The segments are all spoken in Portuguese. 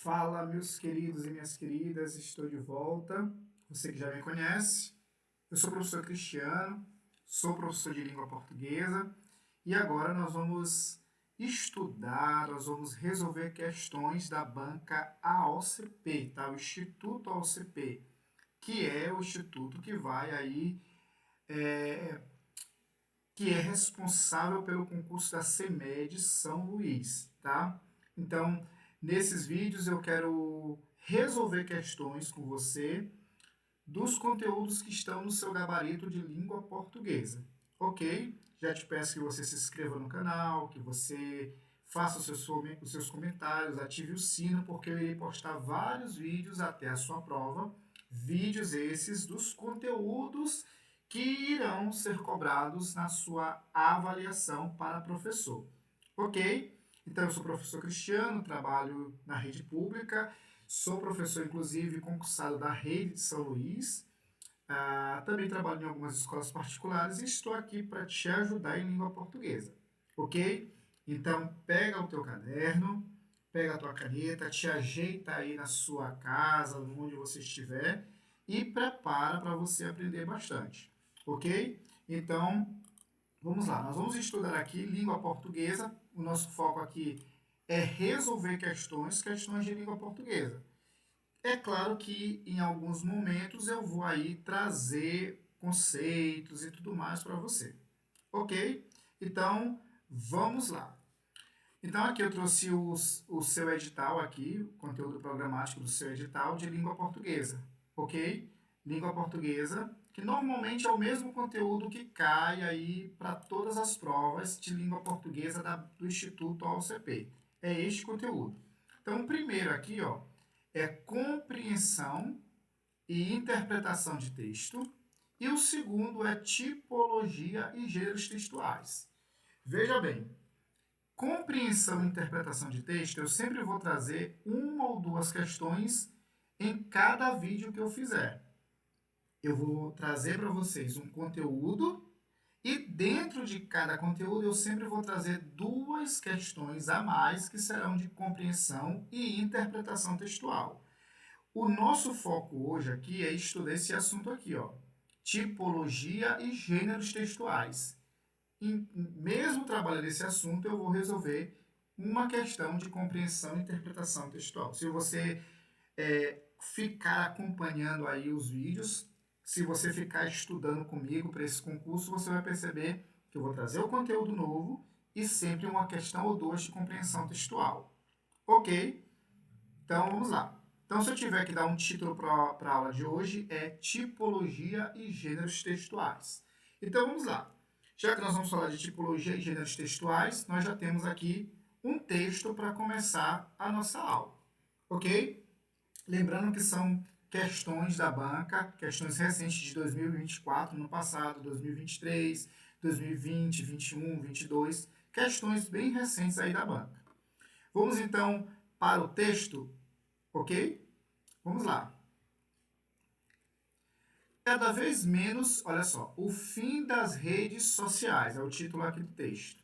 Fala, meus queridos e minhas queridas, estou de volta. Você que já me conhece, eu sou o professor Cristiano, sou professor de língua portuguesa e agora nós vamos estudar, nós vamos resolver questões da banca AOCP, tá? O Instituto AOCP, que é o instituto que vai aí, que é responsável pelo concurso da CEMED São Luís, tá? Então, nesses vídeos eu quero resolver questões com você dos conteúdos que estão no seu gabarito de língua portuguesa, ok? Já te peço que você se inscreva no canal, que você faça os seus comentários, ative o sino, porque eu irei postar vários vídeos até a sua prova, vídeos esses dos conteúdos que irão ser cobrados na sua avaliação para professor, ok? Então, eu sou o professor Cristiano, trabalho na rede pública, sou professor, inclusive, concursado da Rede de São Luís. Também trabalho em algumas escolas particulares e estou aqui para te ajudar em língua portuguesa, ok? Então, pega o teu caderno, pega a tua caneta, te ajeita aí na sua casa, onde você estiver, e prepara para você aprender bastante, ok? Então, vamos lá. Nós vamos estudar aqui língua portuguesa. O nosso foco aqui é resolver questões de língua portuguesa. É claro que em alguns momentos eu vou aí trazer conceitos e tudo mais para você. Ok? Então, vamos lá. Então, aqui eu trouxe o seu edital aqui, o conteúdo programático do seu edital de língua portuguesa. Ok? Língua portuguesa, que normalmente é o mesmo conteúdo que cai aí para todas as provas de língua portuguesa do Instituto AOCP. É este conteúdo. Então, o primeiro aqui, ó, é compreensão e interpretação de texto, e o segundo é tipologia e gêneros textuais. Veja bem, compreensão e interpretação de texto, eu sempre vou trazer uma ou duas questões em cada vídeo que eu fizer. Eu vou trazer para vocês um conteúdo e dentro de cada conteúdo eu sempre vou trazer duas questões a mais que serão de compreensão e interpretação textual. O nosso foco hoje aqui é estudar esse assunto aqui, ó, tipologia e gêneros textuais. E mesmo trabalhando esse assunto, eu vou resolver uma questão de compreensão e interpretação textual. Se você ficar acompanhando aí os vídeos, se você ficar estudando comigo para esse concurso, você vai perceber que eu vou trazer o conteúdo novo e sempre uma questão ou duas de compreensão textual. Ok? Então, vamos lá. Então, se eu tiver que dar um título para a aula de hoje, é Tipologia e Gêneros Textuais. Então, vamos lá. Já que nós vamos falar de tipologia e gêneros textuais, nós já temos aqui um texto para começar a nossa aula. Ok? Lembrando que são questões da banca, questões recentes de 2024, no passado, 2023, 2020, 21, 22, questões bem recentes aí da banca. Vamos então para o texto, ok? Vamos lá. Cada vez menos, olha só, o fim das redes sociais, é o título aqui do texto,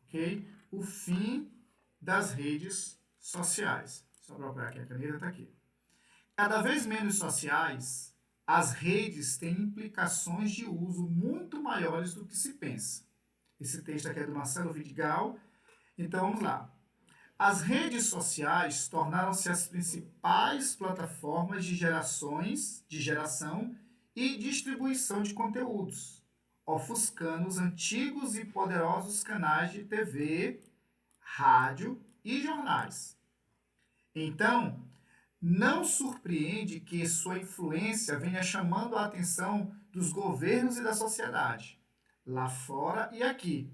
ok? O fim das redes sociais. Só procurar aqui, a caneta está aqui. Cada vez menos sociais, as redes têm implicações de uso muito maiores do que se pensa. Esse texto aqui é do Marcelo Vidigal. Então, vamos lá. As redes sociais tornaram-se as principais plataformas de geração e distribuição de conteúdos, ofuscando os antigos e poderosos canais de TV, rádio e jornais. Então, não surpreende que sua influência venha chamando a atenção dos governos e da sociedade, lá fora e aqui.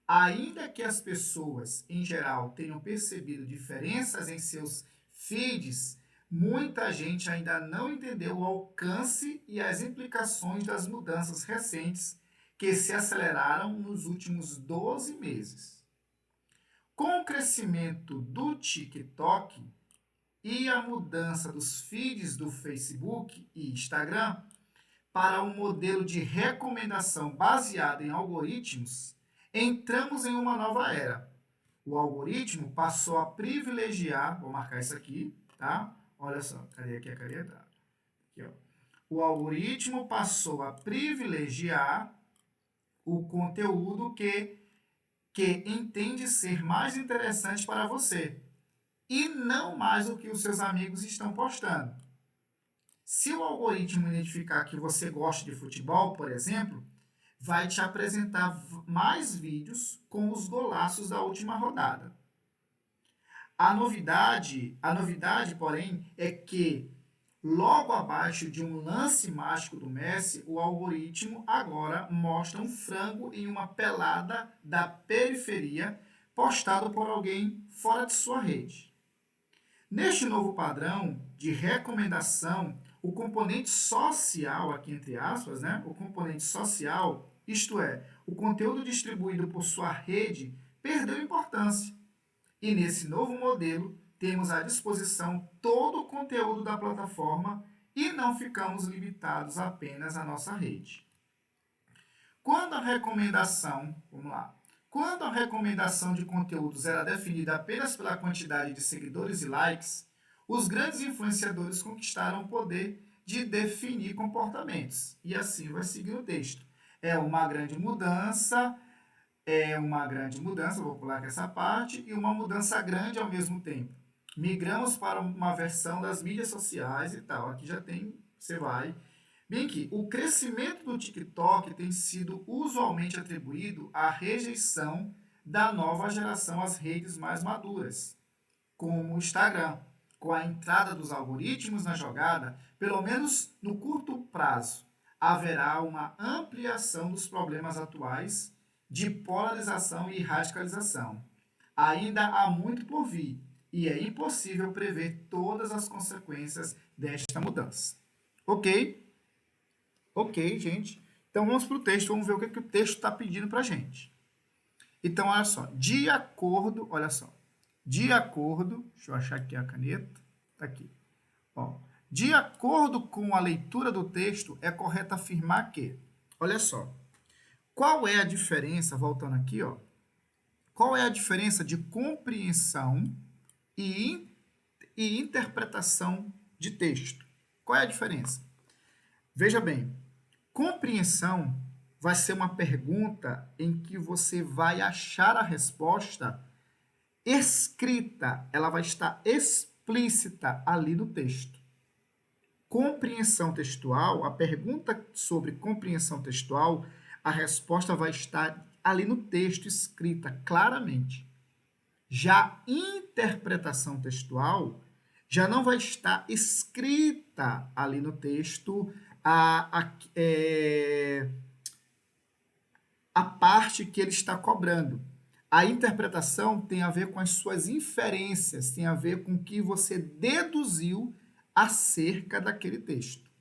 Ainda que as pessoas, em geral, tenham percebido diferenças em seus feeds, muita gente ainda não entendeu o alcance e as implicações das mudanças recentes que se aceleraram nos últimos 12 meses. Com o crescimento do TikTok e a mudança dos feeds do Facebook e Instagram para um modelo de recomendação baseado em algoritmos, entramos em uma nova era. O algoritmo passou a privilegiar, vou marcar isso aqui, tá? Olha só, cadê aqui a caneta? Aqui, ó. O algoritmo passou a privilegiar o conteúdo que entende ser mais interessante para você e não mais o que os seus amigos estão postando. Se o algoritmo identificar que você gosta de futebol, por exemplo, vai te apresentar mais vídeos com os golaços da última rodada. A novidade, porém, é que logo abaixo de um lance mágico do Messi, o algoritmo agora mostra um frango em uma pelada da periferia postado por alguém fora de sua rede. Neste novo padrão de recomendação, o componente social, aqui entre aspas, né? O componente social, isto é, o conteúdo distribuído por sua rede, perdeu importância. E nesse novo modelo, temos à disposição todo o conteúdo da plataforma e não ficamos limitados apenas à nossa rede. Quando a recomendação de conteúdos era definida apenas pela quantidade de seguidores e likes, os grandes influenciadores conquistaram o poder de definir comportamentos. E assim vai seguir o texto. É uma grande mudança, vou pular aqui essa parte, e uma mudança grande ao mesmo tempo. Migramos para uma versão das mídias sociais e tal. Aqui já tem, você vai. Bem aqui, o crescimento do TikTok tem sido usualmente atribuído à rejeição da nova geração às redes mais maduras, como o Instagram. Com a entrada dos algoritmos na jogada, pelo menos no curto prazo, haverá uma ampliação dos problemas atuais de polarização e radicalização. Ainda há muito por vir e é impossível prever todas as consequências desta mudança. Ok? Ok, gente. Então vamos para o texto, vamos ver o que o texto está pedindo para a gente. Então, olha só, de acordo, deixa eu achar aqui a caneta, está aqui. Ó, de acordo com a leitura do texto, é correto afirmar que, olha só, qual é a diferença, voltando aqui, ó, qual é a diferença de compreensão e interpretação de texto? Qual é a diferença? Veja bem, compreensão vai ser uma pergunta em que você vai achar a resposta escrita, ela vai estar explícita ali no texto. Compreensão textual, a pergunta sobre compreensão textual, a resposta vai estar ali no texto escrita claramente. Já interpretação textual já não vai estar escrita ali no texto a parte que ele está cobrando. A interpretação tem a ver com as suas inferências, tem a ver com o que você deduziu acerca daquele texto.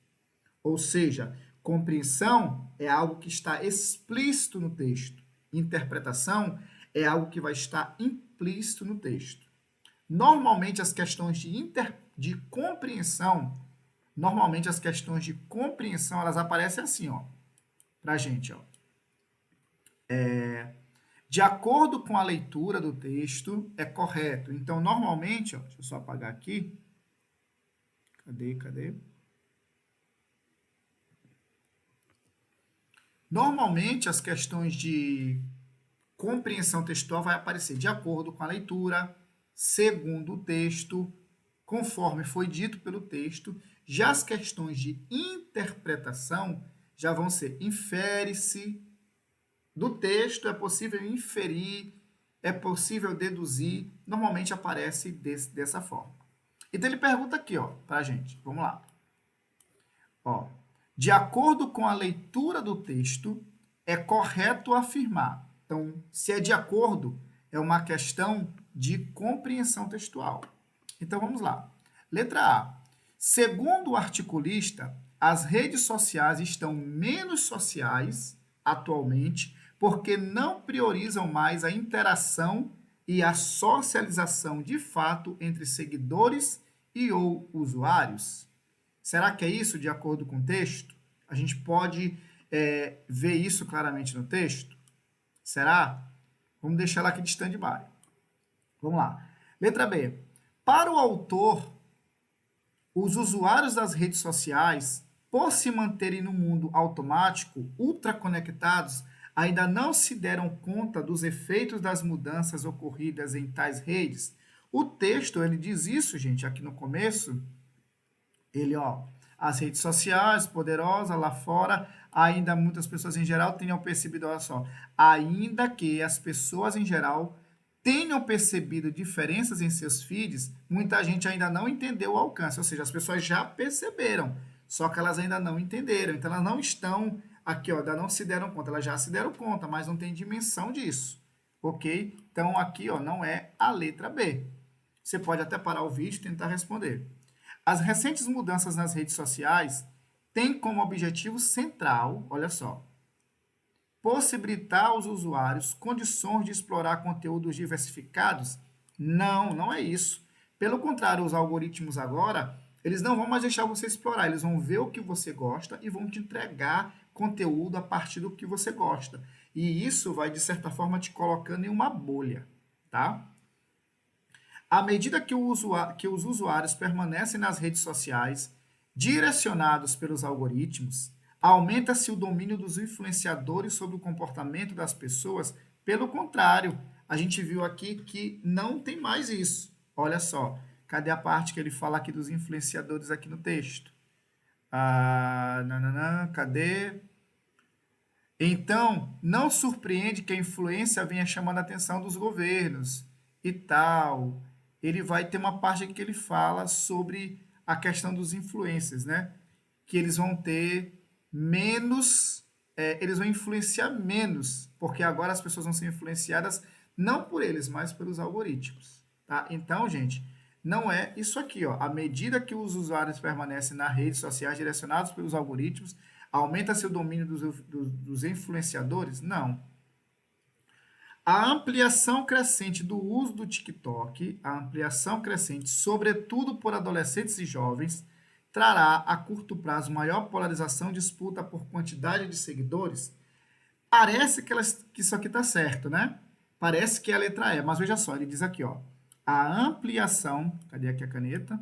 Ou seja, compreensão é algo que está explícito no texto. Interpretação é algo que vai estar implícito no texto. Normalmente as questões de compreensão, elas aparecem assim, ó, pra gente, ó. De acordo com a leitura do texto, é correto. Então, normalmente, ó, deixa eu só apagar aqui. Cadê? Normalmente, as questões de compreensão textual vai aparecer de acordo com a leitura, segundo o texto, conforme foi dito pelo texto. Já as questões de interpretação já vão ser infere-se do texto, é possível inferir, é possível deduzir, normalmente aparece dessa forma. Então ele pergunta aqui, ó, pra gente. Vamos lá. Ó, de acordo com a leitura do texto, é correto afirmar. Então, se é de acordo, é uma questão de compreensão textual. Então, vamos lá. Letra A. Segundo o articulista, as redes sociais estão menos sociais atualmente porque não priorizam mais a interação e a socialização de fato entre seguidores e ou usuários. Será que é isso de acordo com o texto? A gente pode ver isso claramente no texto? Será? Vamos deixar ela aqui de stand-by. Vamos lá. Letra B. Para o autor, os usuários das redes sociais, por se manterem no mundo automático, ultraconectados, ainda não se deram conta dos efeitos das mudanças ocorridas em tais redes. O texto, ele diz isso, gente, aqui no começo. Ele, ó, as redes sociais poderosas lá fora, ainda muitas pessoas em geral tenham percebido, olha só, ainda que as pessoas em geral tenham percebido diferenças em seus feeds, muita gente ainda não entendeu o alcance, ou seja, as pessoas já perceberam, só que elas ainda não entenderam, então elas não estão aqui, ó, ainda não se deram conta, elas já se deram conta, mas não tem dimensão disso, ok? Então aqui, ó, não é a letra B. Você pode até parar o vídeo e tentar responder. As recentes mudanças nas redes sociais têm como objetivo central, olha só, possibilitar aos usuários condições de explorar conteúdos diversificados? Não, não é isso. Pelo contrário, os algoritmos agora, eles não vão mais deixar você explorar, eles vão ver o que você gosta e vão te entregar conteúdo a partir do que você gosta. E isso vai, de certa forma, te colocando em uma bolha, tá? À medida que os usuários permanecem nas redes sociais, direcionados pelos algoritmos, aumenta-se o domínio dos influenciadores sobre o comportamento das pessoas. Pelo contrário, a gente viu aqui que não tem mais isso. Olha só, cadê a parte que ele fala aqui dos influenciadores aqui no texto? Cadê? Então, não surpreende que a influência venha chamando a atenção dos governos e tal. Ele vai ter uma parte aqui que ele fala sobre a questão dos influencers, né? Que eles vão ter menos, eles vão influenciar menos, porque agora as pessoas vão ser influenciadas não por eles, mas pelos algoritmos, tá? Então, gente, não é isso aqui, ó. À medida que os usuários permanecem nas redes sociais direcionados pelos algoritmos, aumenta-se o domínio dos influenciadores? Não. A ampliação crescente do uso do TikTok, a ampliação crescente, sobretudo por adolescentes e jovens, trará a curto prazo maior polarização, disputa por quantidade de seguidores? Parece que isso aqui está certo, né? Parece que é a letra E, mas veja só, ele diz aqui, ó, a ampliação, cadê aqui a caneta?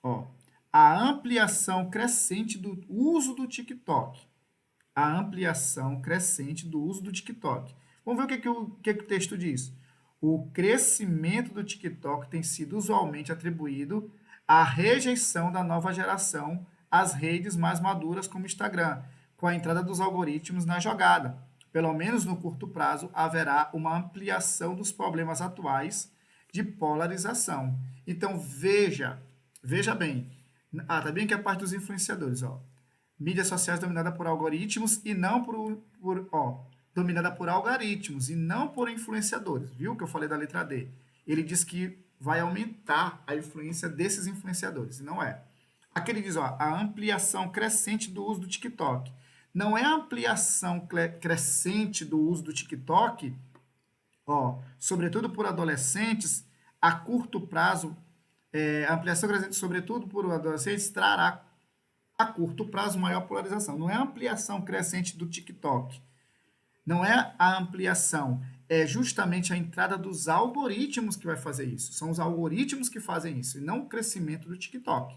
Ó, a ampliação crescente do uso do TikTok. A ampliação crescente do uso do TikTok. Vamos ver o que o texto diz. O crescimento do TikTok tem sido usualmente atribuído à rejeição da nova geração às redes mais maduras como o Instagram, com a entrada dos algoritmos na jogada. Pelo menos no curto prazo, haverá uma ampliação dos problemas atuais de polarização. Então, veja bem. Tá bem que é a parte dos influenciadores, ó. Mídias sociais dominada por algoritmos e não dominada por algoritmos e não por influenciadores. Viu que eu falei da letra D? Ele diz que vai aumentar a influência desses influenciadores, e não é. Aqui ele diz, ó, a ampliação crescente do uso do TikTok. Não é a ampliação crescente do uso do TikTok, ó, sobretudo por adolescentes, a curto prazo, a ampliação crescente, sobretudo por adolescentes, trará a curto prazo maior polarização. Não é a ampliação crescente do TikTok. Não é a ampliação, é justamente a entrada dos algoritmos que vai fazer isso. São os algoritmos que fazem isso, e não o crescimento do TikTok.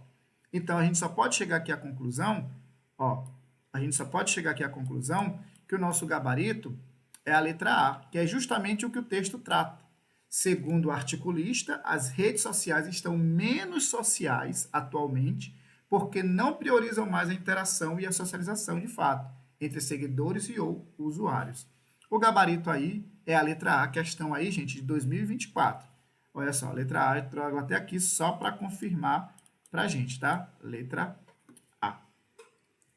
Então, a gente só pode chegar aqui à conclusão, ó, a gente só pode chegar aqui à conclusão que o nosso gabarito é a letra A, que é justamente o que o texto trata. Segundo o articulista, as redes sociais estão menos sociais atualmente, porque não priorizam mais a interação e a socialização de fato entre seguidores e ou usuários. O gabarito aí é a letra A, questão aí, gente, de 2024. Olha só, letra A, eu trago até aqui só para confirmar para a gente, tá? Letra A.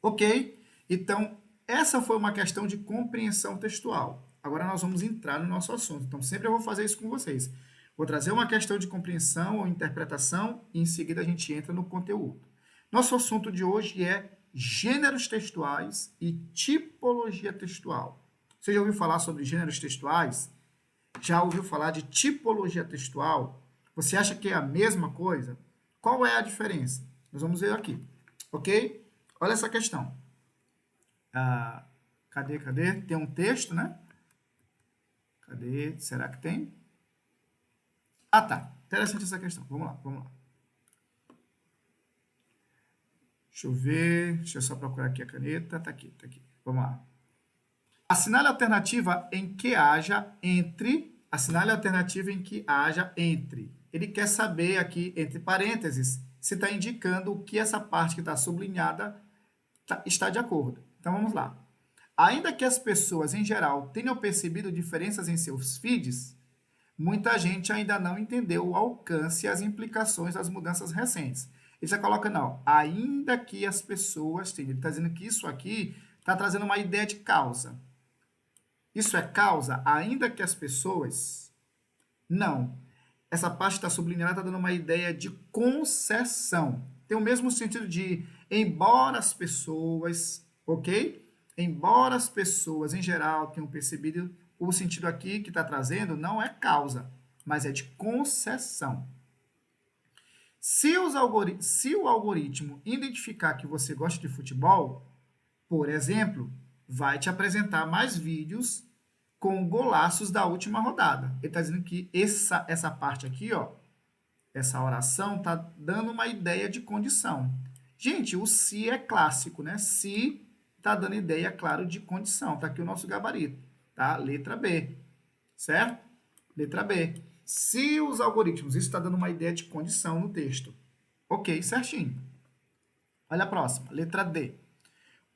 Ok? Então, essa foi uma questão de compreensão textual. Agora nós vamos entrar no nosso assunto. Então, sempre eu vou fazer isso com vocês. Vou trazer uma questão de compreensão ou interpretação e em seguida a gente entra no conteúdo. Nosso assunto de hoje é gêneros textuais e tipologia textual. Você já ouviu falar sobre gêneros textuais? Já ouviu falar de tipologia textual? Você acha que é a mesma coisa? Qual é a diferença? Nós vamos ver aqui, ok? Olha essa questão. Cadê? Tem um texto, né? Cadê? Será que tem? Ah, tá. Interessante essa questão. Vamos lá, vamos lá. Deixa eu ver. Deixa eu só procurar aqui a caneta. Tá aqui, tá aqui. Vamos lá. Assinale a alternativa em que haja entre. Assinale a alternativa em que haja entre. Ele quer saber aqui, entre parênteses, se está indicando o que essa parte que está sublinhada está de acordo. Então vamos lá. Ainda que as pessoas, em geral, tenham percebido diferenças em seus feeds, muita gente ainda não entendeu o alcance e as implicações das mudanças recentes. Ele já coloca, não, ainda que as pessoas tenham. Ele está dizendo que isso aqui está trazendo uma ideia de causa. Isso é causa, ainda que as pessoas. Não. Essa parte está sublinhada, está dando uma ideia de concessão. Tem o mesmo sentido de, embora as pessoas, ok? Embora as pessoas, em geral, tenham percebido, o sentido aqui que está trazendo não é causa, mas é de concessão. Se o algoritmo identificar que você gosta de futebol, por exemplo, vai te apresentar mais vídeos com golaços da última rodada. Ele está dizendo que essa parte aqui, ó, essa oração, está dando uma ideia de condição. Gente, o se é clássico, né? Se está dando ideia, claro, de condição. Está aqui o nosso gabarito, tá? Letra B, certo? Letra B. Se os algoritmos, isso está dando uma ideia de condição no texto. Ok, certinho. Olha a próxima, letra D.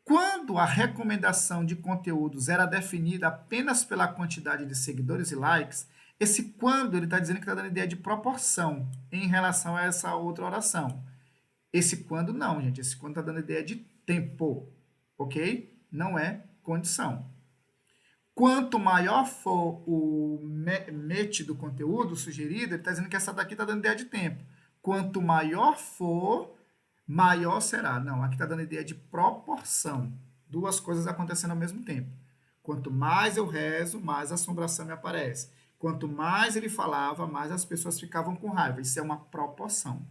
Quando a recomendação de conteúdos era definida apenas pela quantidade de seguidores e likes, esse quando ele está dizendo que está dando ideia de proporção em relação a essa outra oração. Esse quando não, gente. Esse quando está dando ideia de tempo, ok? Não é condição. Quanto maior for o match do conteúdo sugerido, ele está dizendo que essa daqui está dando ideia de tempo. Quanto maior for, maior será. Não, aqui está dando ideia de proporção. Duas coisas acontecendo ao mesmo tempo. Quanto mais eu rezo, mais a assombração me aparece. Quanto mais ele falava, mais as pessoas ficavam com raiva. Isso é uma proporção.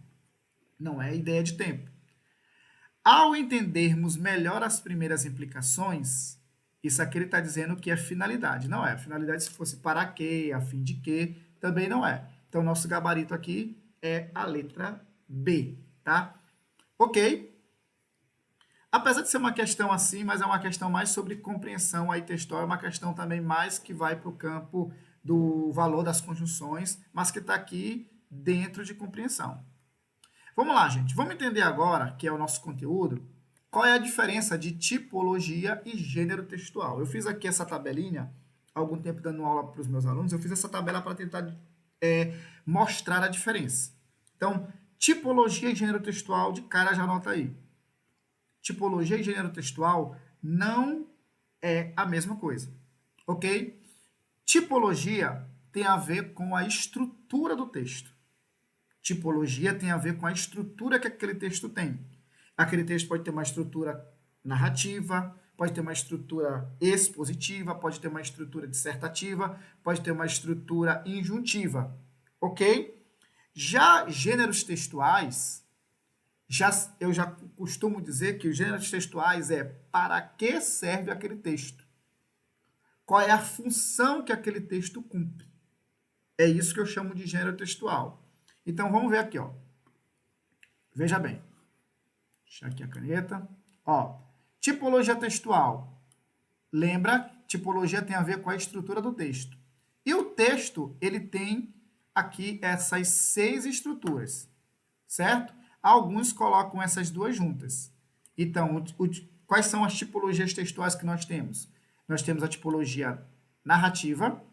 Não é ideia de tempo. Ao entendermos melhor as primeiras implicações, isso aqui ele está dizendo que é finalidade. Não é. Finalidade, se fosse para quê, a fim de quê, também não é. Então, nosso gabarito aqui é a letra B, tá? Ok? Apesar de ser uma questão assim, mas é uma questão mais sobre compreensão aí textual, é uma questão também mais que vai para o campo do valor das conjunções, mas que está aqui dentro de compreensão. Vamos lá, gente. Vamos entender agora, que é o nosso conteúdo, qual é a diferença de tipologia e gênero textual. Eu fiz aqui essa tabelinha, há algum tempo dando aula para os meus alunos, eu fiz essa tabela para tentar mostrar a diferença. Então, tipologia e gênero textual, de cara já anota aí. Tipologia e gênero textual não é a mesma coisa, ok? Tipologia tem a ver com a estrutura do texto. Tipologia tem a ver com a estrutura que aquele texto tem. Aquele texto pode ter uma estrutura narrativa, pode ter uma estrutura expositiva, pode ter uma estrutura dissertativa, pode ter uma estrutura injuntiva, ok? Já gêneros textuais, eu já costumo dizer que os gêneros textuais é para que serve aquele texto. Qual é a função que aquele texto cumpre. É isso que eu chamo de gênero textual. Então, vamos ver aqui, ó. Veja bem. Deixa aqui a caneta. Ó, tipologia textual. Lembra, tipologia tem a ver com a estrutura do texto. E o texto, ele tem aqui essas 6 estruturas, certo? Alguns colocam essas duas juntas. Então, quais são as tipologias textuais que nós temos? Nós temos a tipologia narrativa,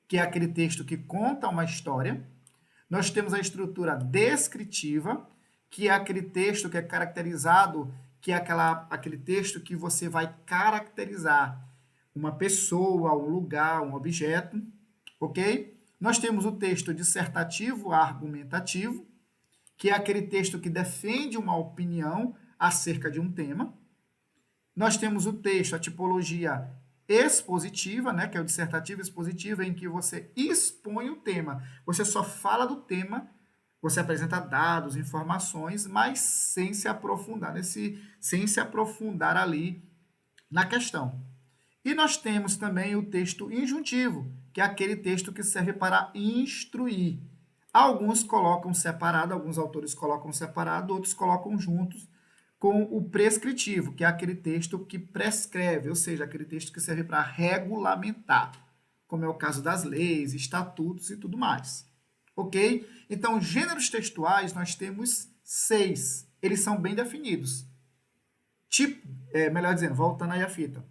que é aquele texto que conta uma história. Nós temos a estrutura descritiva, que é aquele texto que é caracterizado, que é aquele texto que você vai caracterizar uma pessoa, um lugar, um objeto, ok? Nós temos o texto dissertativo, argumentativo, que é aquele texto que defende uma opinião acerca de um tema. Nós temos o texto, a tipologia expositiva, né, que é o dissertativo expositivo, em que você expõe o tema. Você só fala do tema, você apresenta dados, informações, mas sem se aprofundar sem se aprofundar ali na questão. E nós temos também o texto injuntivo, que é aquele texto que serve para instruir. Alguns colocam separado, alguns autores colocam separado, outros colocam juntos com o prescritivo, que é aquele texto que prescreve, ou seja, aquele texto que serve para regulamentar, como é o caso das leis, estatutos e tudo mais. Ok? Então, gêneros textuais nós temos 6. Eles são bem definidos. Melhor dizendo, voltando aí a fita.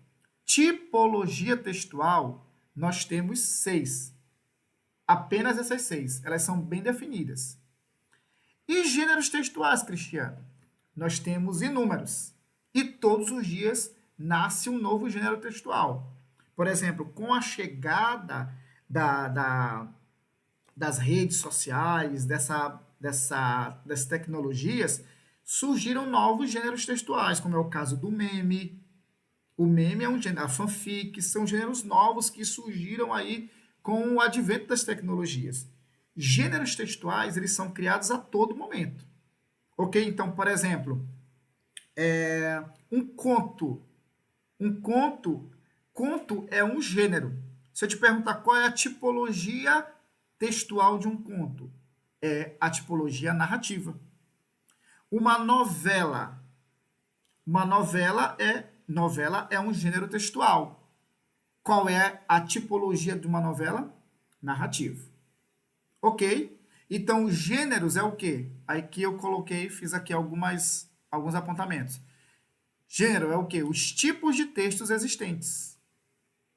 Tipologia textual, nós temos 6. Apenas essas 6. Elas são bem definidas. E gêneros textuais, Cristiano? Nós temos inúmeros. E todos os dias nasce um novo gênero textual. Por exemplo, com a chegada das redes sociais, dessas tecnologias, surgiram novos gêneros textuais, como é o caso do meme. O meme é um gênero, a fanfic, são gêneros novos que surgiram aí com o advento das tecnologias. Gêneros textuais, eles são criados a todo momento. Ok? Então, por exemplo, um conto. Conto é um gênero. Se eu te perguntar qual é a tipologia textual de um conto, é a tipologia narrativa. Uma novela é um gênero textual. Qual é a tipologia de uma novela? Narrativa. Ok? Então, gêneros é o quê? Aí que eu coloquei, fiz aqui alguns apontamentos. Gênero é o quê? Os tipos de textos existentes.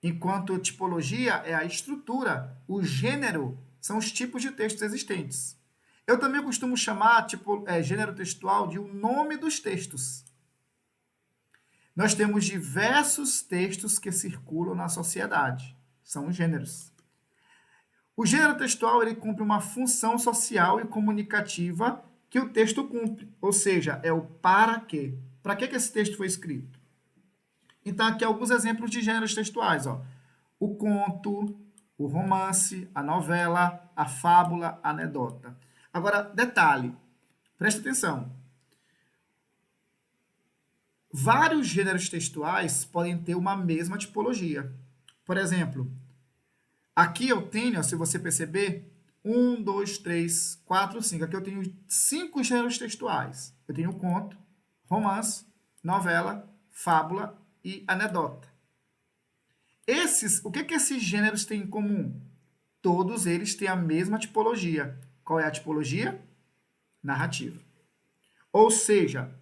Enquanto tipologia é a estrutura, o gênero são os tipos de textos existentes. Eu também costumo chamar gênero textual de o nome dos textos. Nós temos diversos textos que circulam na sociedade. São os gêneros. O gênero textual ele cumpre uma função social e comunicativa que o texto cumpre, ou seja, é o para quê. Para que esse texto foi escrito? Então, aqui alguns exemplos de gêneros textuais. Ó. O conto, o romance, a novela, a fábula, a anedota. Agora, detalhe, presta atenção. Vários gêneros textuais podem ter uma mesma tipologia. Por exemplo, aqui eu tenho, se você perceber, 1, 2, 3, 4, 5. Aqui eu tenho 5 gêneros textuais. Eu tenho conto, romance, novela, fábula e anedota. O que esses gêneros têm em comum? Todos eles têm a mesma tipologia. Qual é a tipologia? Narrativa. Ou seja,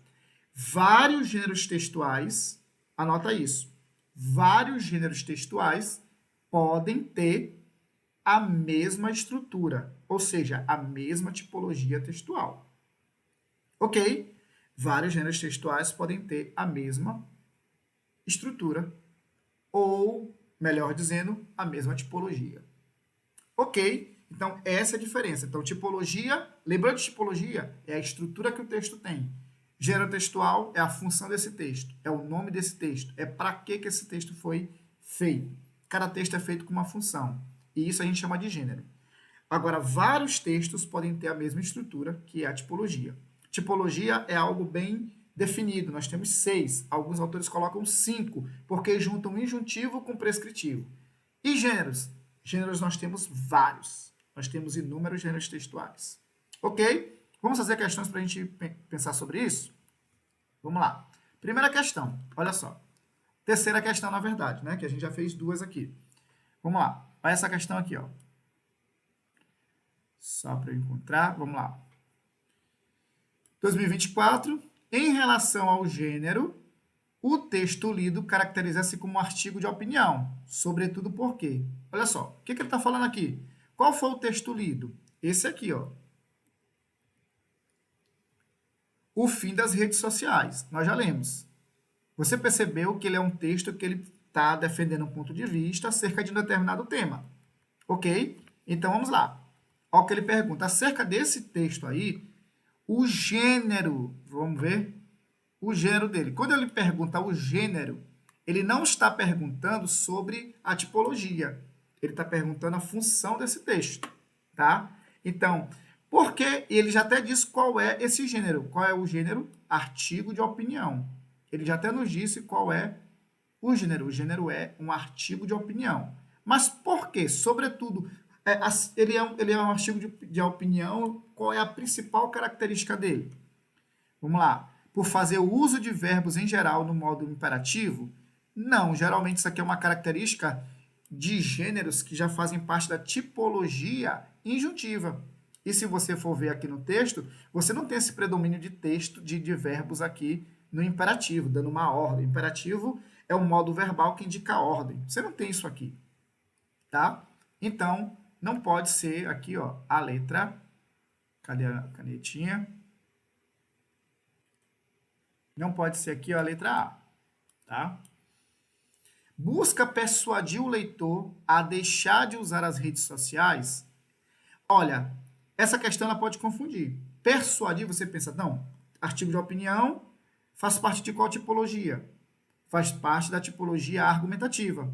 vários gêneros textuais, anota isso, vários gêneros textuais podem ter a mesma estrutura, ou seja, a mesma tipologia textual. Ok? Vários gêneros textuais podem ter a mesma estrutura, ou, melhor dizendo, a mesma tipologia. Ok? Então, essa é a diferença. Então, tipologia, lembrando de tipologia, é a estrutura que o texto tem. Gênero textual é a função desse texto, é o nome desse texto, é para que esse texto foi feito. Cada texto é feito com uma função, e isso a gente chama de gênero. Agora, vários textos podem ter a mesma estrutura, que é a tipologia. Tipologia é algo bem definido, nós temos 6, alguns autores colocam 5, porque juntam injuntivo com prescritivo. E gêneros? Gêneros nós temos vários, nós temos inúmeros gêneros textuais. Ok? Vamos fazer questões para a gente pensar sobre isso? Vamos lá. Primeira questão, olha só. Terceira questão, na verdade, né? Que a gente já fez 2 aqui. Vamos lá. Olha essa questão aqui, ó. Só para eu encontrar, vamos lá. 2024, em relação ao gênero, o texto lido caracteriza-se como um artigo de opinião, sobretudo porque, olha só, o que ele está falando aqui? Qual foi o texto lido? Esse aqui, ó. O fim das redes sociais. Nós já lemos. Você percebeu que ele é um texto que ele está defendendo um ponto de vista acerca de um determinado tema. Ok? Então, vamos lá. Olha o que ele pergunta. Acerca desse texto aí, o gênero, vamos ver? O gênero dele. Quando ele pergunta o gênero, ele não está perguntando sobre a tipologia. Ele está perguntando a função desse texto, tá? Então, porque ele já até diz qual é esse gênero. Qual é o gênero? Artigo de opinião. Ele já até nos disse qual é o gênero. O gênero é um artigo de opinião. Mas por quê? Sobretudo, Ele é um artigo de opinião. Qual é a principal característica dele? Vamos lá. Por fazer o uso de verbos em geral no modo imperativo? Não, geralmente isso aqui é uma característica de gêneros que já fazem parte da tipologia injuntiva. E se você for ver aqui no texto, você não tem esse predomínio de texto de verbos aqui no imperativo, dando uma ordem. O imperativo é um modo verbal que indica ordem. Você não tem isso aqui, tá? Então, não pode ser aqui, ó, a letra. Cadê a canetinha? Não pode ser aqui, ó, a letra A, tá? Busca persuadir o leitor a deixar de usar as redes sociais. Olha, essa questão ela pode confundir. Persuadir, você pensa, não, artigo de opinião faz parte de qual tipologia? Faz parte da tipologia argumentativa,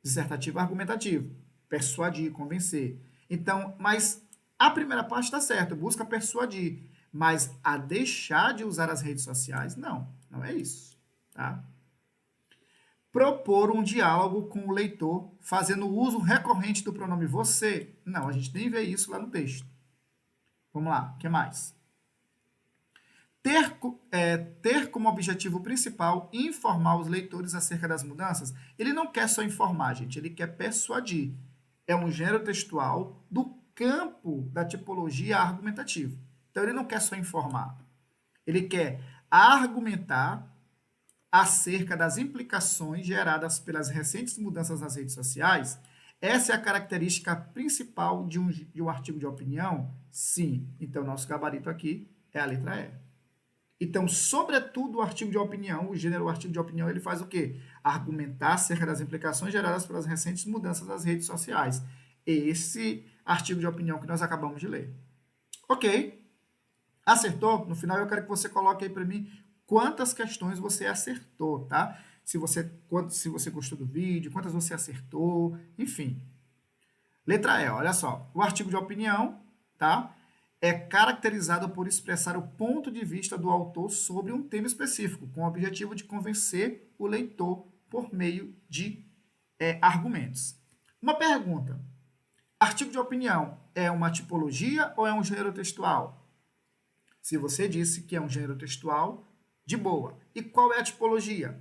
dissertativa argumentativa. Persuadir, convencer. Então, mas a primeira parte está certa, busca persuadir. Mas a deixar de usar as redes sociais, não é isso, tá? Propor um diálogo com o leitor, fazendo uso recorrente do pronome você. Não, a gente nem vê isso lá no texto. Vamos lá, o que mais? Ter como objetivo principal informar os leitores acerca das mudanças. Ele não quer só informar, gente, ele quer persuadir. É um gênero textual do campo da tipologia argumentativa. Então, ele não quer só informar. Ele quer argumentar acerca das implicações geradas pelas recentes mudanças nas redes sociais. Essa é a característica principal de um artigo de opinião? Sim. Então, nosso gabarito aqui é a letra E. Então, sobretudo, o artigo de opinião, o gênero artigo de opinião, ele faz o quê? Argumentar acerca das implicações geradas pelas recentes mudanças nas redes sociais. Esse artigo de opinião que nós acabamos de ler. Ok. Acertou? No final, eu quero que você coloque aí para mim quantas questões você acertou, tá? Se você gostou do vídeo, quantas você acertou, enfim. Letra E, olha só. O artigo de opinião, tá? É caracterizado por expressar o ponto de vista do autor sobre um tema específico, com o objetivo de convencer o leitor por meio de argumentos. Uma pergunta. Artigo de opinião é uma tipologia ou é um gênero textual? Se você disse que é um gênero textual, de boa. E qual é a tipologia?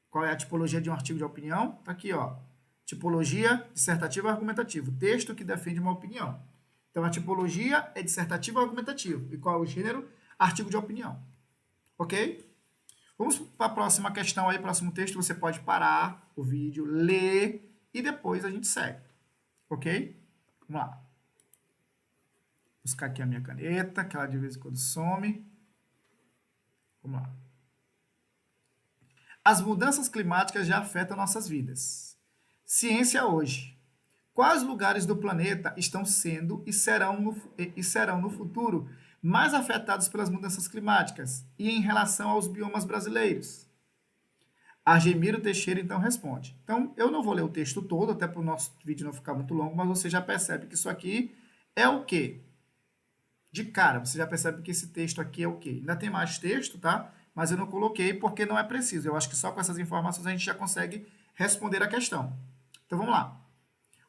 Qual é a tipologia de um artigo de opinião? Está aqui, ó. Tipologia dissertativa argumentativa. Texto que defende uma opinião. Então, a tipologia é dissertativo argumentativo. E qual é o gênero? Artigo de opinião. Ok? Vamos para a próxima questão aí, próximo texto. Você pode parar o vídeo, ler e depois a gente segue. Ok? Vamos lá. Buscar aqui a minha caneta, que ela de vez em quando some. Vamos lá. As mudanças climáticas já afetam nossas vidas. Ciência hoje. Quais lugares do planeta estão sendo e serão no futuro mais afetados pelas mudanças climáticas? E em relação aos biomas brasileiros? Argemiro Teixeira, então, responde. Então, eu não vou ler o texto todo, até para o nosso vídeo não ficar muito longo, mas você já percebe que isso aqui é o quê? De cara, você já percebe que esse texto aqui é o quê? Ainda tem mais texto, tá? Mas eu não coloquei porque não é preciso. Eu acho que só com essas informações a gente já consegue responder a questão. Então, vamos lá.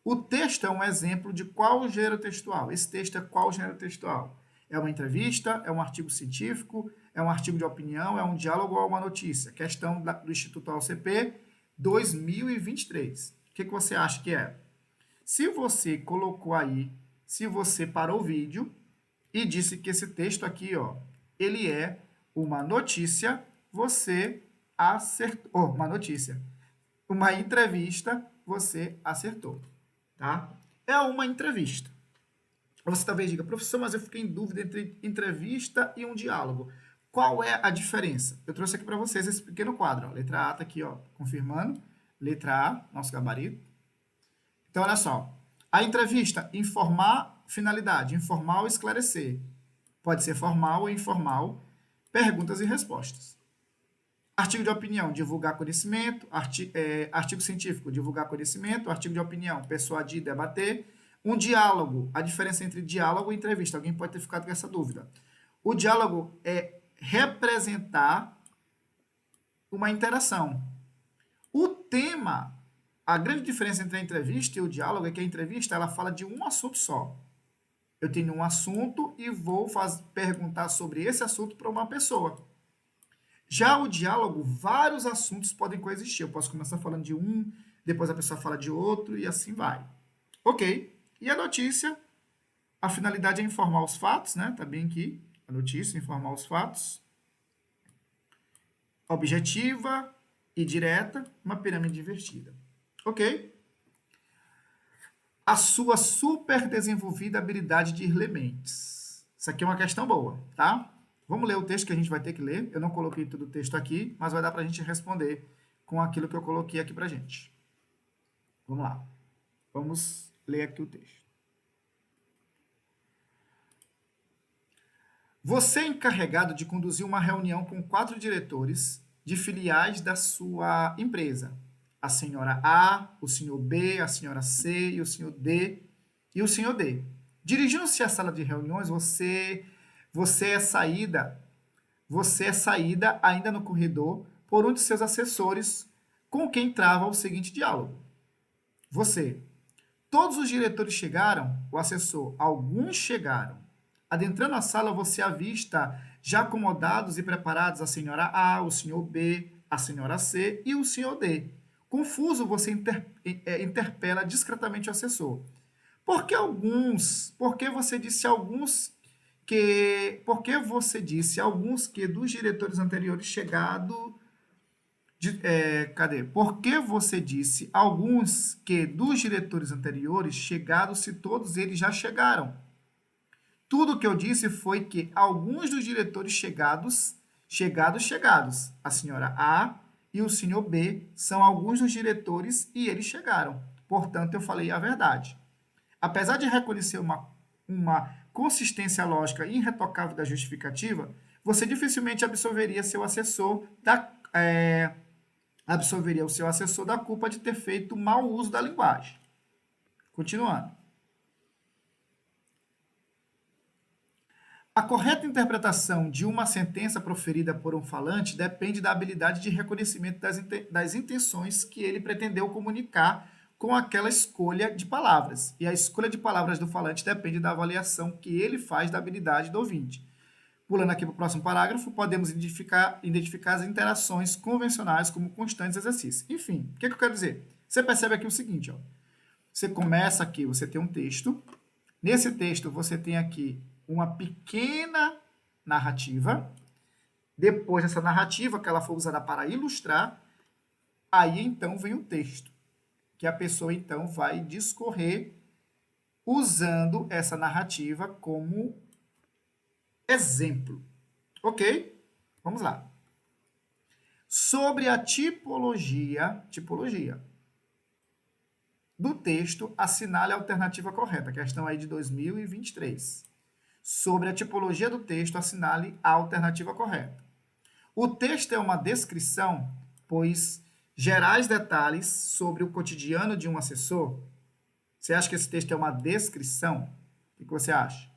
O texto é um exemplo de qual gênero textual? Esse texto é qual gênero textual? É uma entrevista? É um artigo científico? É um artigo de opinião? É um diálogo ou é uma notícia? Questão do Instituto AOCP 2023. O que você acha que é? Se você colocou aí, se você parou o vídeo e disse que esse texto aqui, ó, ele é uma notícia, você acertou. Oh, uma notícia. Uma entrevista, você acertou. Tá? É uma entrevista. Você talvez diga, professor, mas eu fiquei em dúvida entre entrevista e um diálogo. Qual é a diferença? Eu trouxe aqui para vocês esse pequeno quadro. Ó. Letra A está aqui, ó, confirmando. Letra A, nosso gabarito. Então, olha só. A entrevista, informar, finalidade, informar ou esclarecer. Pode ser formal ou informal. Perguntas e respostas. Artigo de opinião, divulgar conhecimento. Artigo científico, divulgar conhecimento. Artigo de opinião, persuadir, debater. Um diálogo, a diferença entre diálogo e entrevista. Alguém pode ter ficado com essa dúvida. O diálogo é representar uma interação. O tema, A grande diferença entre a entrevista e o diálogo é que a entrevista ela fala de um assunto só. Eu tenho um assunto e vou perguntar sobre esse assunto para uma pessoa. Já o diálogo, vários assuntos podem coexistir. Eu posso começar falando de um, depois a pessoa fala de outro e assim vai. Ok. E a notícia, a finalidade é informar os fatos, né? Tá bem aqui. A notícia, informar os fatos. Objetiva e direta, uma pirâmide invertida. Ok? A sua super desenvolvida habilidade de ler mentes. Isso aqui é uma questão boa, tá? Vamos ler o texto que a gente vai ter que ler. Eu não coloquei todo o texto aqui, mas vai dar para a gente responder com aquilo que eu coloquei aqui para gente. Vamos lá. Vamos ler aqui o texto. Você é encarregado de conduzir uma reunião com 4 diretores de filiais da sua empresa. A senhora A, o senhor B, a senhora C e o senhor D e o senhor D. Dirigindo-se à sala de reuniões, você é saída ainda no corredor por um de seus assessores com quem trava o seguinte diálogo. Você. Todos os diretores chegaram? O assessor. Alguns chegaram. Adentrando a sala, você avista já acomodados e preparados a senhora A, o senhor B, a senhora C e o senhor D. Confuso, você interpela discretamente o assessor. Por que você disse alguns que dos diretores anteriores Por que você disse alguns que dos diretores anteriores chegados se todos eles já chegaram? Tudo o que eu disse foi que alguns dos diretores chegados, a senhora A e o senhor B são alguns dos diretores e eles chegaram. Portanto, eu falei a verdade. Apesar de reconhecer uma consistência lógica irretocável da justificativa, você dificilmente absolveria o seu assessor da culpa de ter feito mau uso da linguagem. Continuando. A correta interpretação de uma sentença proferida por um falante depende da habilidade de reconhecimento das intenções que ele pretendeu comunicar com aquela escolha de palavras. E a escolha de palavras do falante depende da avaliação que ele faz da habilidade do ouvinte. Pulando aqui para o próximo parágrafo, podemos identificar as interações convencionais como constantes exercícios. Enfim, o que eu quero dizer? Você percebe aqui o seguinte, ó. Você começa aqui, você tem um texto. Nesse texto, você tem aqui uma pequena narrativa. Depois dessa narrativa, que ela foi usada para ilustrar, aí então vem o texto, que a pessoa então vai discorrer usando essa narrativa como exemplo. Ok? Vamos lá. Sobre a tipologia do texto, assinale a alternativa correta. Questão aí de 2023. Sobre a tipologia do texto, assinale a alternativa correta. O texto é uma descrição, pois gerais detalhes sobre o cotidiano de um assessor. Você acha que esse texto é uma descrição? O que você acha?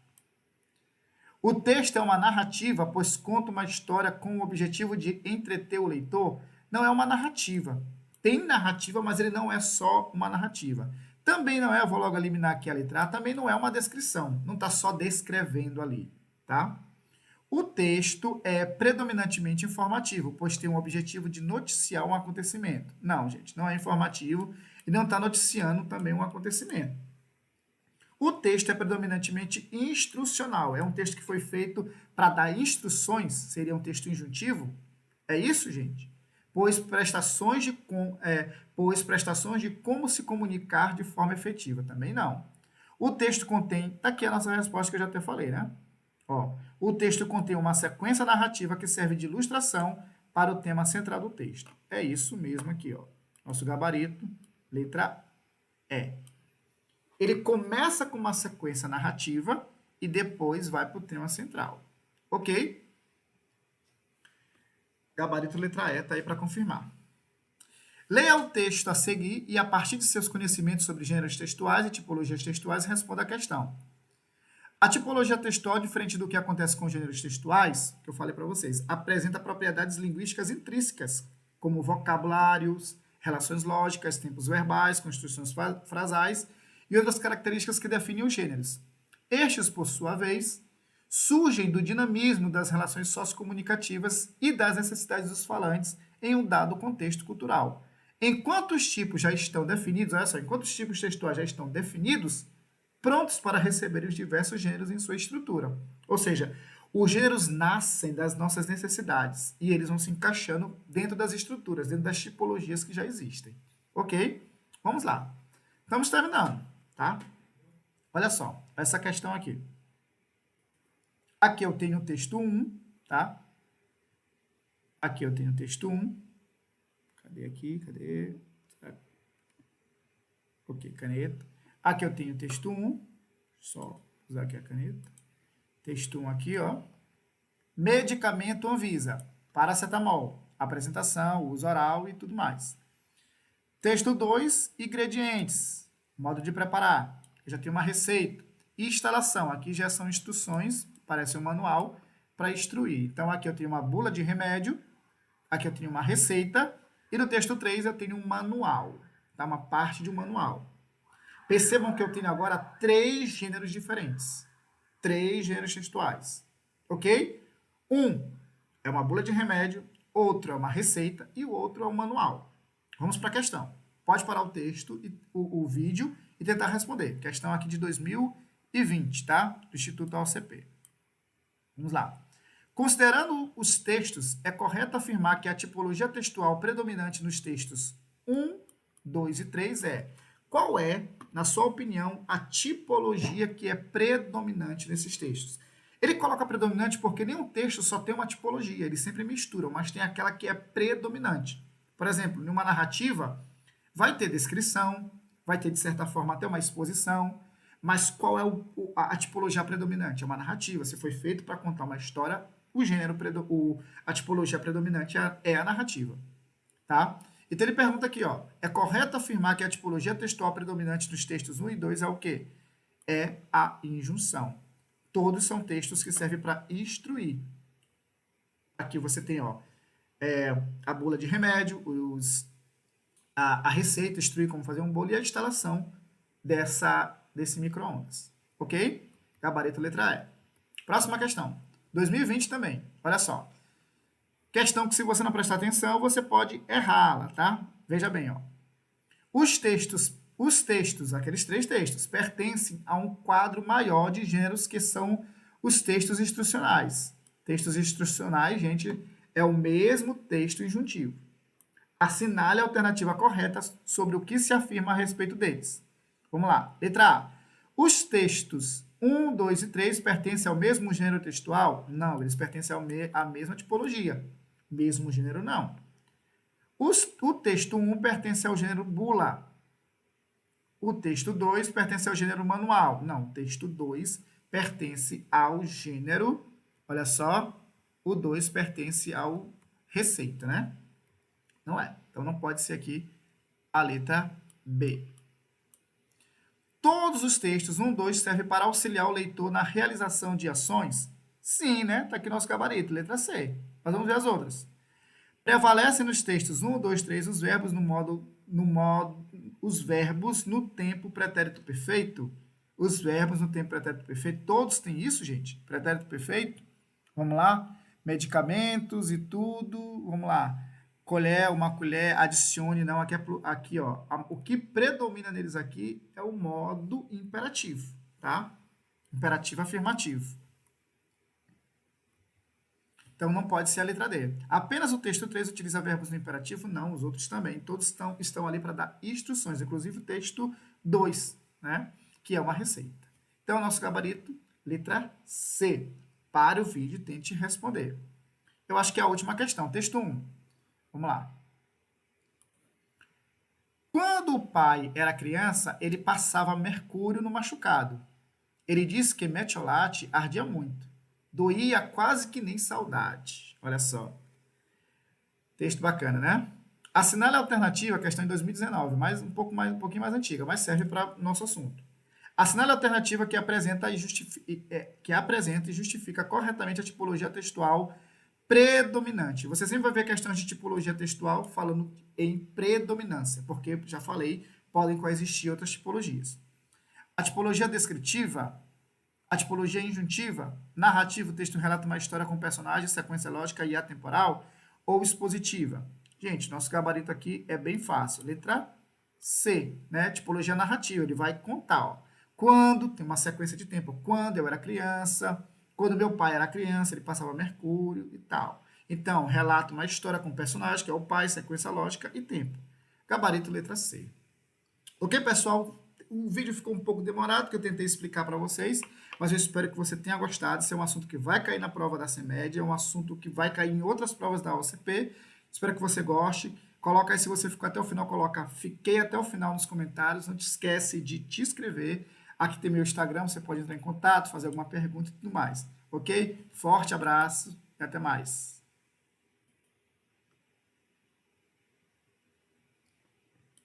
O texto é uma narrativa, pois conta uma história com o objetivo de entreter o leitor. Não é uma narrativa. Tem narrativa, mas ele não é só uma narrativa. Também não é, vou logo eliminar aqui a letra A, também não é uma descrição. Não está só descrevendo ali, tá? O texto é predominantemente informativo, pois tem o objetivo de noticiar um acontecimento. Não, gente, não é informativo e não está noticiando também um acontecimento. O texto é predominantemente instrucional. É um texto que foi feito para dar instruções, seria um texto injuntivo. É isso, gente? Pois prestações de como se comunicar de forma efetiva. Também não. O texto contém... Está aqui a nossa resposta que eu já até falei, né? Ó, o texto contém uma sequência narrativa que serve de ilustração para o tema central do texto. É isso mesmo aqui, ó. Nosso gabarito, letra E. Ele começa com uma sequência narrativa e depois vai para o tema central. Ok? Gabarito letra E está aí para confirmar. Leia o texto a seguir e, a partir de seus conhecimentos sobre gêneros textuais e tipologias textuais, responda a questão. A tipologia textual, diferente do que acontece com gêneros textuais, que eu falei para vocês, apresenta propriedades linguísticas intrínsecas, como vocabulários, relações lógicas, tempos verbais, construções frasais e outras características que definem os gêneros. Estes, por sua vez, surgem do dinamismo das relações sociocomunicativas e das necessidades dos falantes em um dado contexto cultural. Enquanto os tipos já estão definidos, olha só, enquanto os tipos textuais já estão definidos, prontos para receber os diversos gêneros em sua estrutura. Ou seja, os gêneros nascem das nossas necessidades e eles vão se encaixando dentro das estruturas, dentro das tipologias que já existem. Ok? Vamos lá. Estamos terminando, tá? Olha só, essa questão aqui. Aqui eu tenho o texto 1, tá? Aqui eu tenho o texto 1. Cadê aqui? Cadê? Ok, caneta. Aqui eu tenho o texto 1. Só usar aqui a caneta. Texto 1 aqui, ó. Medicamento Anvisa. Paracetamol. Apresentação, uso oral e tudo mais. Texto 2, ingredientes. Modo de preparar. Eu já tenho uma receita. Instalação. Aqui já são instruções, parece um manual, para instruir. Então, aqui eu tenho uma bula de remédio. Aqui eu tenho uma receita. E no texto 3 eu tenho um manual. Tá? Uma parte de um manual. Percebam que eu tenho agora 3 gêneros diferentes. 3 gêneros textuais. Ok? Um é uma bula de remédio, outro é uma receita e o outro é um manual. Vamos para a questão. Pode parar o texto, o vídeo e tentar responder. Questão aqui de 2020, tá? Do Instituto AOCP. Vamos lá. Considerando os textos, é correto afirmar que a tipologia textual predominante nos textos 1, 2 e 3 é: qual é, na sua opinião, a tipologia que é predominante nesses textos? Ele coloca predominante porque nenhum texto só tem uma tipologia, eles sempre misturam, mas tem aquela que é predominante. Por exemplo, em uma narrativa, vai ter descrição, vai ter, de certa forma, até uma exposição, mas qual é a tipologia predominante? É uma narrativa. Se foi feito para contar uma história, a tipologia predominante é a narrativa. Tá? Então ele pergunta aqui, ó, é correto afirmar que a tipologia textual predominante dos textos 1 e 2 é o quê? É a injunção. Todos são textos que servem para instruir. Aqui você tem, ó, a bula de remédio, a receita, instruir como fazer um bolo e a instalação desse micro-ondas. Ok? Gabarito letra E. Próxima questão. 2020 também. Olha só. Questão que, se você não prestar atenção, você pode errá-la, tá? Veja bem, ó. Os textos, aqueles 3 textos, pertencem a um quadro maior de gêneros que são os textos instrucionais. Textos instrucionais, gente, é o mesmo texto injuntivo. Assinale a alternativa correta sobre o que se afirma a respeito deles. Vamos lá. Letra A. Os textos 1, 2 e 3 pertencem ao mesmo gênero textual? Não, eles pertencem à mesma tipologia. Mesmo gênero, não. O texto 1 pertence ao gênero bula. O texto 2 pertence ao gênero manual. Não, o texto 2 pertence ao gênero, olha só, o 2 pertence ao receita, né? Não é. Então, não pode ser aqui a letra B. Todos os textos 1, 2 servem para auxiliar o leitor na realização de ações? Sim, né? Está aqui nosso gabarito, letra C. Mas vamos ver as outras. Prevalecem nos textos 1, 2, 3 os verbos os verbos no tempo pretérito perfeito? Os verbos no tempo pretérito perfeito, todos têm isso, gente? Pretérito perfeito? Vamos lá? Medicamentos e tudo. Vamos lá. Colher, uma colher, adicione, não. Aqui, ó. O que predomina neles aqui é o modo imperativo, tá? Imperativo afirmativo. Então, não pode ser a letra D. Apenas o texto 3 utiliza verbos no imperativo? Não, os outros também. Todos estão ali para dar instruções, inclusive o texto 2, né? Que é uma receita. Então, nosso gabarito, letra C. Pare o vídeo e tente responder. Eu acho que é a última questão, texto 1. Vamos lá. Quando o pai era criança, ele passava mercúrio no machucado. Ele disse que metiolate ardia muito. Doía quase que nem saudade. Olha só. Texto bacana, né? Assinale a alternativa, questão de 2019, um pouquinho mais antiga, mas serve para o nosso assunto. Assinale a alternativa que apresenta e justifica corretamente a tipologia textual predominante. Você sempre vai ver questões de tipologia textual falando em predominância, porque, já falei, podem coexistir outras tipologias. A tipologia descritiva, a tipologia injuntiva, narrativa, o texto relata uma história com personagem, sequência lógica e atemporal, ou expositiva. Gente, nosso gabarito aqui é bem fácil. Letra C, né? Tipologia narrativa, ele vai contar, ó. Quando, tem uma sequência de tempo, quando eu era criança, quando meu pai era criança, ele passava mercúrio e tal. Então, relata uma história com personagem, que é o pai, sequência lógica e tempo. Gabarito letra C. Ok, pessoal? O vídeo ficou um pouco demorado, que eu tentei explicar para vocês, mas eu espero que você tenha gostado. Esse é um assunto que vai cair na prova da CEMED, é um assunto que vai cair em outras provas da OCP. Espero que você goste. Coloca aí, se você ficou até o final, coloca fiquei até o final nos comentários. Não te esquece de te inscrever. Aqui tem meu Instagram, você pode entrar em contato, fazer alguma pergunta e tudo mais. Ok? Forte abraço e até mais.